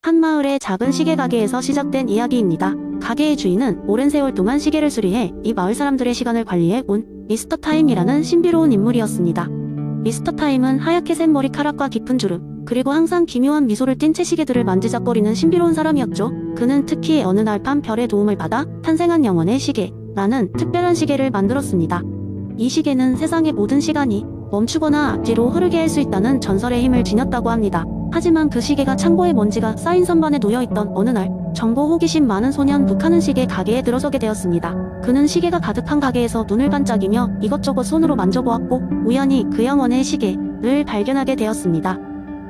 한 마을의 작은 시계 가게에서 시작된 이야기입니다. 가게의 주인은 오랜 세월 동안 시계를 수리해 이 마을 사람들의 시간을 관리해 온 미스터 타임이라는 신비로운 인물이었습니다. 미스터 타임은 하얗게 센 머리카락과 깊은 주름, 그리고 항상 기묘한 미소를 띤 채 시계들을 만지작거리는 신비로운 사람이었죠. 그는 특히 어느 날 밤 별의 도움을 받아 탄생한 영혼의 시계라는 특별한 시계를 만들었습니다. 이 시계는 세상의 모든 시간이 멈추거나 앞뒤로 흐르게 할 수 있다는 전설의 힘을 지녔다고 합니다. 하지만 그 시계가 창고에 먼지가 쌓인 선반에 놓여있던 어느 날, 정보 호기심 많은 소년 루카는 시계 가게에 들어서게 되었습니다. 그는 시계가 가득한 가게에서 눈을 반짝이며 이것저것 손으로 만져보았고 우연히 그 영혼의 시계를 발견하게 되었습니다.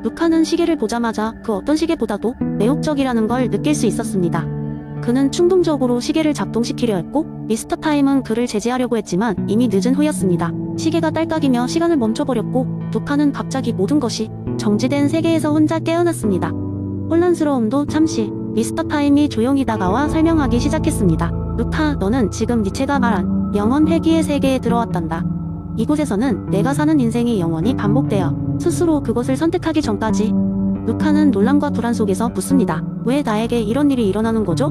루카는 시계를 보자마자 그 어떤 시계보다도 매혹적이라는 걸 느낄 수 있었습니다. 그는 충동적으로 시계를 작동시키려 했고 미스터 타임은 그를 제지하려고 했지만 이미 늦은 후였습니다. 시계가 딸깍이며 시간을 멈춰버렸고 루카는 갑자기 모든 것이 정지된 세계에서 혼자 깨어났습니다. 혼란스러움도 잠시 미스터 타임이 조용히 다가와 설명하기 시작했습니다. 루카, 너는 지금 니체가 말한 영원 회귀의 세계에 들어왔단다. 이곳에서는 내가 사는 인생이 영원히 반복되어 스스로 그것을 선택하기 전까지. 루카는 논란과 불안 속에서 묻습니다. 왜 나에게 이런 일이 일어나는 거죠?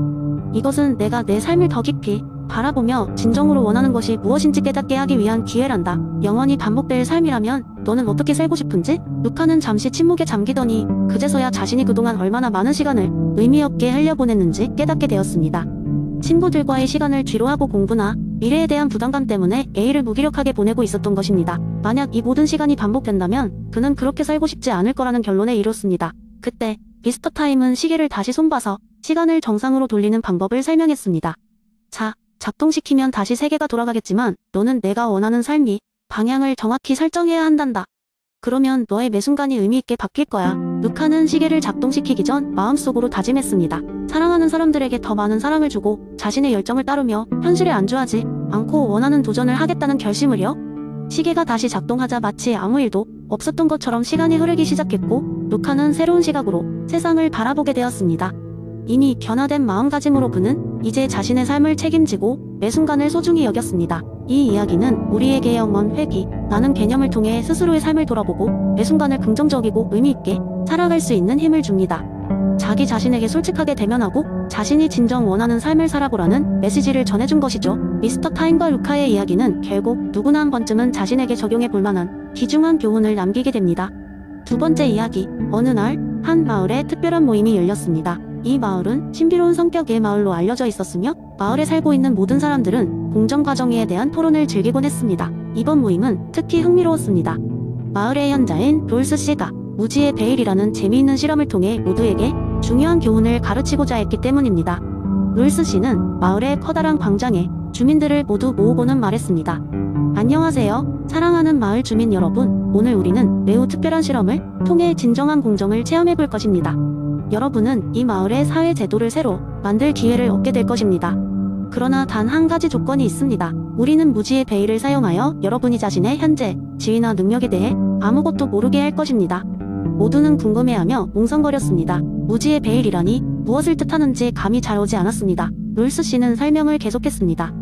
이것은 내가 내 삶을 더 깊이 바라보며 진정으로 원하는 것이 무엇인지 깨닫게 하기 위한 기회란다. 영원히 반복될 삶이라면 너는 어떻게 살고 싶은지? 루카는 잠시 침묵에 잠기더니 그제서야 자신이 그동안 얼마나 많은 시간을 의미 없게 흘려보냈는지 깨닫게 되었습니다. 친구들과의 시간을 뒤로하고 공부나 미래에 대한 부담감 때문에 A를 무기력하게 보내고 있었던 것입니다. 만약 이 모든 시간이 반복된다면 그는 그렇게 살고 싶지 않을 거라는 결론에 이뤘습니다. 그때 미스터 타임은 시계를 다시 손봐서 시간을 정상으로 돌리는 방법을 설명했습니다. 자, 작동시키면 다시 세계가 돌아가겠지만 너는 내가 원하는 삶이 방향을 정확히 설정해야 한단다. 그러면 너의 매 순간이 의미있게 바뀔 거야. 루카는 시계를 작동시키기 전 마음속으로 다짐했습니다. 사랑하는 사람들에게 더 많은 사랑을 주고 자신의 열정을 따르며 현실에 안주하지 않고 원하는 도전을 하겠다는 결심을요. 시계가 다시 작동하자 마치 아무 일도 없었던 것처럼 시간이 흐르기 시작했고 루카는 새로운 시각으로 세상을 바라보게 되었습니다. 이미 변화된 마음가짐으로 그는 이제 자신의 삶을 책임지고 매 순간을 소중히 여겼습니다. 이 이야기는 우리에게 영원 회귀라는 개념을 통해 스스로의 삶을 돌아보고 매 순간을 긍정적이고 의미있게 살아갈 수 있는 힘을 줍니다. 자기 자신에게 솔직하게 대면하고 자신이 진정 원하는 삶을 살아보라는 메시지를 전해준 것이죠. 미스터 타임과 루카의 이야기는 결국 누구나 한 번쯤은 자신에게 적용해 볼 만한 귀중한 교훈을 남기게 됩니다. 두 번째 이야기, 어느 날 한 마을에 특별한 모임이 열렸습니다. 이 마을은 신비로운 성격의 마을로 알려져 있었으며 마을에 살고 있는 모든 사람들은 공정 과정에 대한 토론을 즐기곤 했습니다. 이번 모임은 특히 흥미로웠습니다. 마을의 현자인 롤스 씨가 무지의 베일이라는 재미있는 실험을 통해 모두에게 중요한 교훈을 가르치고자 했기 때문입니다. 롤스 씨는 마을의 커다란 광장에 주민들을 모두 모으고는 말했습니다. 안녕하세요, 사랑하는 마을 주민 여러분. 오늘 우리는 매우 특별한 실험을 통해 진정한 공정을 체험해 볼 것입니다. 여러분은 이 마을의 사회 제도를 새로 만들 기회를 얻게 될 것입니다. 그러나 단 한 가지 조건이 있습니다. 우리는 무지의 베일을 사용하여 여러분이 자신의 현재 지위나 능력에 대해 아무것도 모르게 할 것입니다. 모두는 궁금해하며 몽성거렸습니다. 무지의 베일이라니 무엇을 뜻하는지 감이 잘 오지 않았습니다. 롤스 씨는 설명을 계속했습니다.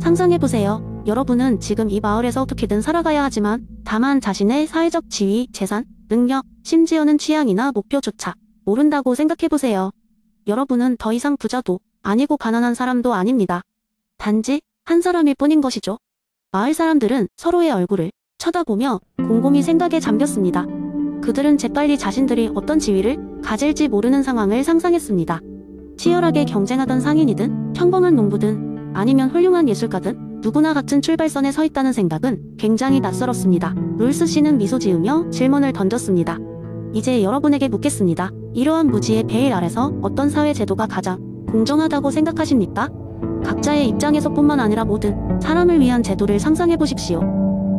상상해보세요. 여러분은 지금 이 마을에서 어떻게든 살아가야 하지만 다만 자신의 사회적 지위, 재산, 능력, 심지어는 취향이나 목표조차 모른다고 생각해보세요. 여러분은 더 이상 부자도 아니고 가난한 사람도 아닙니다. 단지 한 사람일 뿐인 것이죠. 마을 사람들은 서로의 얼굴을 쳐다보며 곰곰이 생각에 잠겼습니다. 그들은 재빨리 자신들이 어떤 지위를 가질지 모르는 상황을 상상했습니다. 치열하게 경쟁하던 상인이든 평범한 농부든 아니면 훌륭한 예술가든 누구나 같은 출발선에 서 있다는 생각은 굉장히 낯설었습니다. 롤스 씨는 미소 지으며 질문을 던졌습니다. 이제 여러분에게 묻겠습니다. 이러한 무지의 베일 아래서 어떤 사회 제도가 가장 공정하다고 생각하십니까? 각자의 입장에서뿐만 아니라 모든 사람을 위한 제도를 상상해 보십시오.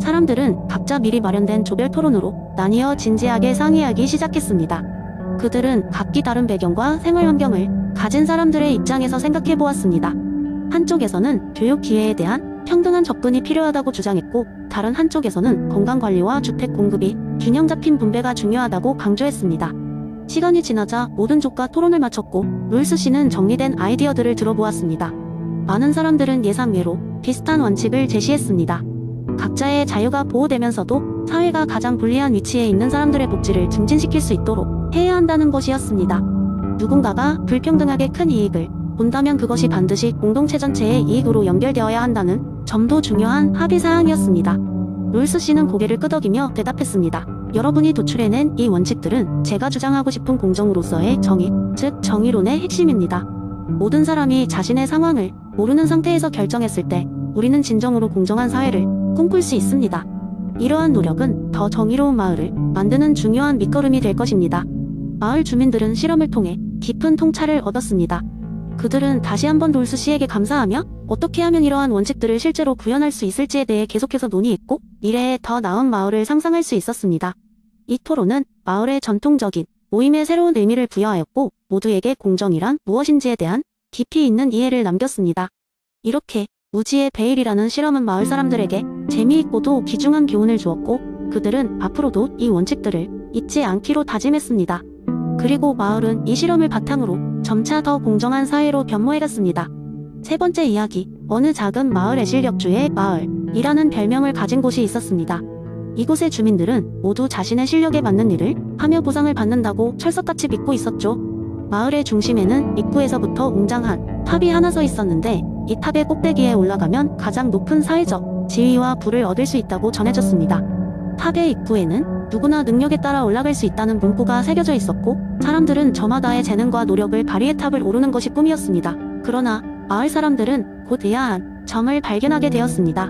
사람들은 각자 미리 마련된 조별 토론으로 나뉘어 진지하게 상의하기 시작했습니다. 그들은 각기 다른 배경과 생활 환경을 가진 사람들의 입장에서 생각해 보았습니다. 한쪽에서는 교육 기회에 대한 평등한 접근이 필요하다고 주장했고 다른 한쪽에서는 건강관리와 주택 공급이 균형 잡힌 분배가 중요하다고 강조했습니다. 시간이 지나자 모든 쪽과 토론을 마쳤고 롤스 씨는 정리된 아이디어들을 들어보았습니다. 많은 사람들은 예상 외로 비슷한 원칙을 제시했습니다. 각자의 자유가 보호되면서도 사회가 가장 불리한 위치에 있는 사람들의 복지를 증진시킬 수 있도록 해야 한다는 것이었습니다. 누군가가 불평등하게 큰 이익을 본다면 그것이 반드시 공동체 전체의 이익으로 연결되어야 한다는 점도 중요한 합의 사항이었습니다. 롤스 씨는 고개를 끄덕이며 대답했습니다. 여러분이 도출해낸 이 원칙들은 제가 주장하고 싶은 공정으로서의 정의, 즉 정의론의 핵심입니다. 모든 사람이 자신의 상황을 모르는 상태에서 결정했을 때 우리는 진정으로 공정한 사회를 꿈꿀 수 있습니다. 이러한 노력은 더 정의로운 마을을 만드는 중요한 밑거름이 될 것입니다. 마을 주민들은 실험을 통해 깊은 통찰을 얻었습니다. 그들은 다시 한번 롤스 씨에게 감사하며 어떻게 하면 이러한 원칙들을 실제로 구현할 수 있을지에 대해 계속해서 논의했고 미래에 더 나은 마을을 상상할 수 있었습니다. 이 토론은 마을의 전통적인 모임에 새로운 의미를 부여하였고 모두에게 공정이란 무엇인지에 대한 깊이 있는 이해를 남겼습니다. 이렇게 무지의 베일이라는 실험은 마을 사람들에게 재미있고도 귀중한 교훈을 주었고 그들은 앞으로도 이 원칙들을 잊지 않기로 다짐했습니다. 그리고 마을은 이 실험을 바탕으로 점차 더 공정한 사회로 변모해갔습니다. 세 번째 이야기, 어느 작은 마을 애실력주의 마을이라는 별명을 가진 곳이 있었습니다. 이곳의 주민들은 모두 자신의 실력에 맞는 일을 하며 보상을 받는다고 철석같이 믿고 있었죠. 마을의 중심에는 입구에서부터 웅장한 탑이 하나 서 있었는데 이 탑의 꼭대기에 올라가면 가장 높은 사회적 지위와 부를 얻을 수 있다고 전해졌습니다. 탑의 입구에는 누구나 능력에 따라 올라갈 수 있다는 문구가 새겨져 있었고 사람들은 저마다의 재능과 노력을 발휘해 탑을 오르는 것이 꿈이었습니다. 그러나 마을 사람들은 곧 의아한 점을 발견하게 되었습니다.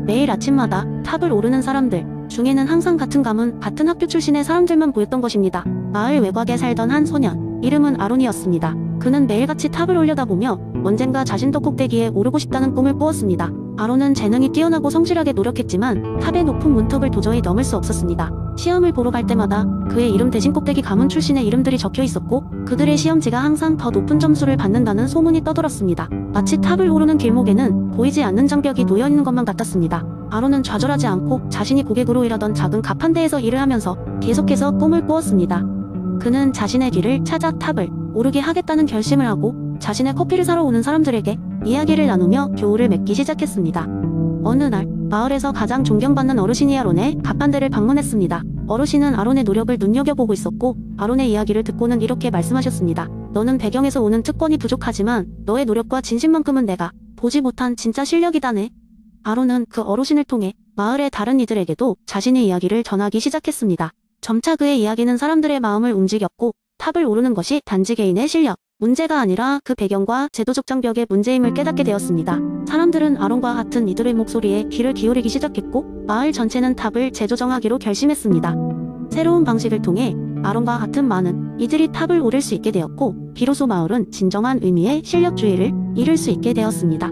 매일 아침마다 탑을 오르는 사람들 중에는 항상 같은 가문, 같은 학교 출신의 사람들만 보였던 것입니다. 마을 외곽에 살던 한 소년, 이름은 아론이었습니다. 그는 매일같이 탑을 올려다보며 언젠가 자신도 꼭대기에 오르고 싶다는 꿈을 꾸었습니다. 아론은 재능이 뛰어나고 성실하게 노력했지만 탑의 높은 문턱을 도저히 넘을 수 없었습니다. 시험을 보러 갈 때마다 그의 이름 대신 꼭대기 가문 출신의 이름들이 적혀 있었고 그들의 시험지가 항상 더 높은 점수를 받는다는 소문이 떠돌았습니다. 마치 탑을 오르는 길목에는 보이지 않는 장벽이 놓여있는 것만 같았습니다. 아론은 좌절하지 않고 자신이 고객으로 일하던 작은 가판대에서 일을 하면서 계속해서 꿈을 꾸었습니다. 그는 자신의 길을 찾아 탑을 오르게 하겠다는 결심을 하고 자신의 커피를 사러 오는 사람들에게 이야기를 나누며 교우를 맺기 시작했습니다. 어느 날 마을에서 가장 존경받는 어르신이 아론의 가판대를 방문했습니다. 어르신은 아론의 노력을 눈여겨보고 있었고 아론의 이야기를 듣고는 이렇게 말씀하셨습니다. 너는 배경에서 오는 특권이 부족하지만 너의 노력과 진심만큼은 내가 보지 못한 진짜 실력이다네. 아론은 그 어르신을 통해 마을의 다른 이들에게도 자신의 이야기를 전하기 시작했습니다. 점차 그의 이야기는 사람들의 마음을 움직였고 탑을 오르는 것이 단지 개인의 실력, 문제가 아니라 그 배경과 제도적 장벽의 문제임을 깨닫게 되었습니다. 사람들은 아론과 같은 이들의 목소리에 귀를 기울이기 시작했고 마을 전체는 탑을 재조정하기로 결심했습니다. 새로운 방식을 통해 아론과 같은 많은 이들이 탑을 오를 수 있게 되었고 비로소 마을은 진정한 의미의 실력주의를 이룰 수 있게 되었습니다.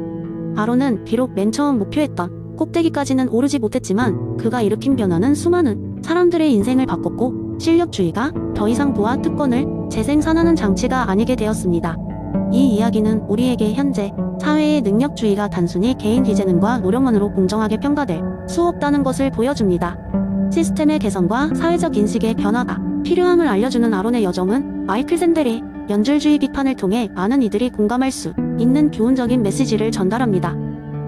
아론은 비록 맨 처음 목표했던 꼭대기까지는 오르지 못했지만 그가 일으킨 변화는 수많은 사람들의 인생을 바꿨고 실력주의가 더 이상 부와 특권을 재생산하는 장치가 아니게 되었습니다. 이 이야기는 우리에게 현재 사회의 능력주의가 단순히 개인 기재능과 노력만으로 공정하게 평가될 수 없다는 것을 보여줍니다. 시스템의 개선과 사회적 인식의 변화가 필요함을 알려주는 아론의 여정은 마이클 샌델의 연줄주의 비판을 통해 많은 이들이 공감할 수 있는 교훈적인 메시지를 전달합니다.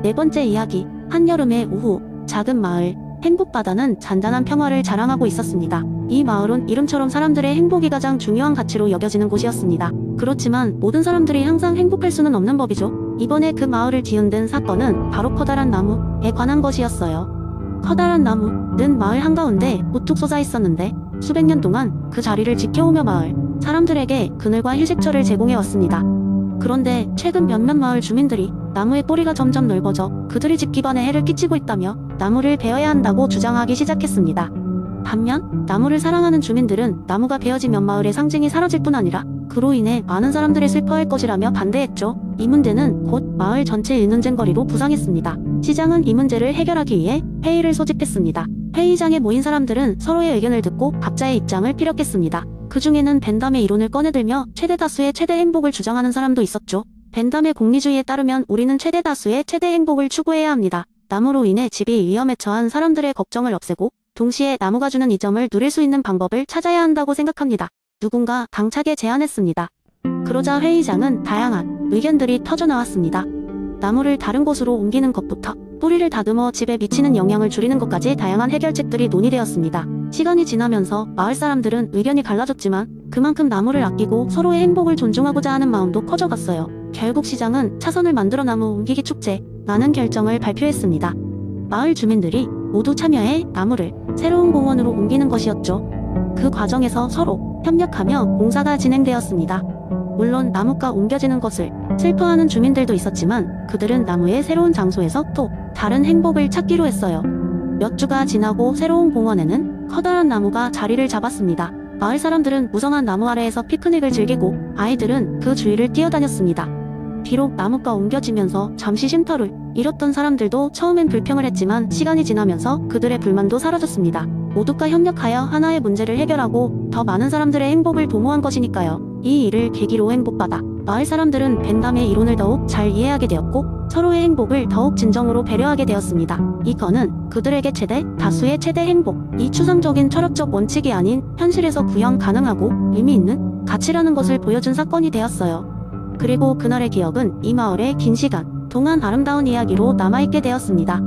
네 번째 이야기, 한여름의 오후, 작은 마을, 행복바다는 잔잔한 평화를 자랑하고 있었습니다. 이 마을은 이름처럼 사람들의 행복이 가장 중요한 가치로 여겨지는 곳이었습니다. 그렇지만 모든 사람들이 항상 행복할 수는 없는 법이죠. 이번에 그 마을을 뒤흔든 사건은 바로 커다란 나무에 관한 것이었어요. 커다란 나무는 마을 한가운데 우뚝 솟아 있었는데 수백 년 동안 그 자리를 지켜오며 마을 사람들에게 그늘과 휴식처를 제공해왔습니다. 그런데 최근 몇몇 마을 주민들이 나무의 뿌리가 점점 넓어져 그들의 집 기반에 해를 끼치고 있다며 나무를 베어야 한다고 주장하기 시작했습니다. 반면 나무를 사랑하는 주민들은 나무가 베어지면 마을의 상징이 사라질 뿐 아니라 그로 인해 많은 사람들이 슬퍼할 것이라며 반대했죠. 이 문제는 곧 마을 전체의 은은쟁거리로 부상했습니다. 시장은 이 문제를 해결하기 위해 회의를 소집했습니다. 회의장에 모인 사람들은 서로의 의견을 듣고 각자의 입장을 피력했습니다. 그 중에는 벤담의 이론을 꺼내들며 최대 다수의 최대 행복을 주장하는 사람도 있었죠. 벤담의 공리주의에 따르면 우리는 최대 다수의 최대 행복을 추구해야 합니다. 나무로 인해 집이 위험에 처한 사람들의 걱정을 없애고 동시에 나무가 주는 이점을 누릴 수 있는 방법을 찾아야 한다고 생각합니다. 누군가 당차게 제안했습니다. 그러자 회의장은 다양한 의견들이 터져나왔습니다. 나무를 다른 곳으로 옮기는 것부터 뿌리를 다듬어 집에 미치는 영향을 줄이는 것까지 다양한 해결책들이 논의되었습니다. 시간이 지나면서 마을 사람들은 의견이 갈라졌지만 그만큼 나무를 아끼고 서로의 행복을 존중하고자 하는 마음도 커져갔어요. 결국 시장은 차선을 만들어 나무 옮기기 축제라는 결정을 발표했습니다. 마을 주민들이 모두 참여해 나무를 새로운 공원으로 옮기는 것이었죠. 그 과정에서 서로 협력하며 공사가 진행되었습니다. 물론 나무가 옮겨지는 것을 슬퍼하는 주민들도 있었지만 그들은 나무의 새로운 장소에서 또 다른 행복을 찾기로 했어요. 몇 주가 지나고 새로운 공원에는 커다란 나무가 자리를 잡았습니다. 마을 사람들은 무성한 나무 아래에서 피크닉을 즐기고 아이들은 그 주위를 뛰어다녔습니다. 비록 나무가 옮겨지면서 잠시 쉼터를 잃었던 사람들도 처음엔 불평을 했지만 시간이 지나면서 그들의 불만도 사라졌습니다. 모두가 협력하여 하나의 문제를 해결하고 더 많은 사람들의 행복을 도모한 것이니까요. 이 일을 계기로 행복받아 마을 사람들은 벤담의 이론을 더욱 잘 이해하게 되었고 서로의 행복을 더욱 진정으로 배려하게 되었습니다. 이 건은 그들에게 최대, 다수의 최대 행복, 이 추상적인 철학적 원칙이 아닌 현실에서 구현 가능하고 의미 있는 가치라는 것을 보여준 사건이 되었어요. 그리고 그날의 기억은 이 마을의 긴 시간 동안 아름다운 이야기로 남아있게 되었습니다.